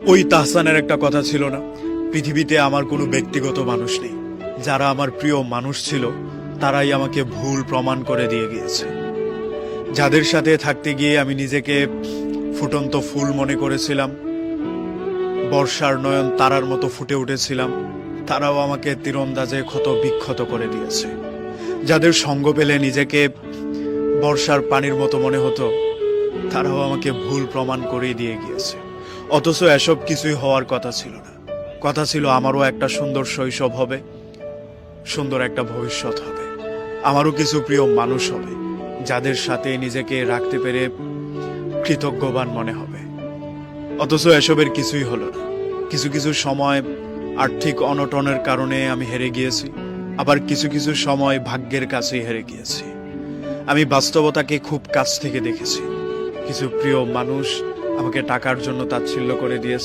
ওই তাহসানের একটা কথা ছিল না, পৃথিবীতে আমার কোনো ব্যক্তিগত মানুষ নেই, যারা আমার প্রিয় মানুষ ছিল তারাই আমাকে ভুল প্রমাণ করে দিয়ে গিয়েছে। যাদের সাথে থাকতে গিয়ে আমি নিজেকে ফুটন্ত ফুল মনে করেছিলাম, বর্ষার নয়ন তারার মতো ফুটে উঠেছিলাম, তারাও আমাকে তীরন্দাজে ক্ষত বিক্ষত করে দিয়েছে। যাদের সঙ্গ পেলে নিজেকে বর্ষার পানির মতো মনে হতো, তারাও আমাকে ভুল প্রমাণ করে দিয়ে গিয়েছে। অথচ এসব কিছুই হওয়ার কথা ছিল না। কথা ছিল আমারও একটা সুন্দর শৈশব হবে, সুন্দর একটা ভবিষ্যৎ হবে, আমারও কিছু প্রিয় মানুষ হবে, যাদের সাথে নিজেকে রাখতে পেরে কৃতজ্ঞবান মনে হবে। অথচ এসবের কিছুই হলো না। কিছু কিছু সময় আর্থিক অনটনের কারণে আমি হেরে গিয়েছি, আবার কিছু কিছু সময় ভাগ্যের কাছেই হেরে গিয়েছি। আমি বাস্তবতাকে খুব কাছ থেকে দেখেছি। কিছু প্রিয় মানুষ আমাকে টাকার জন্য তাচ্ছিল্য করে দিয়েছে।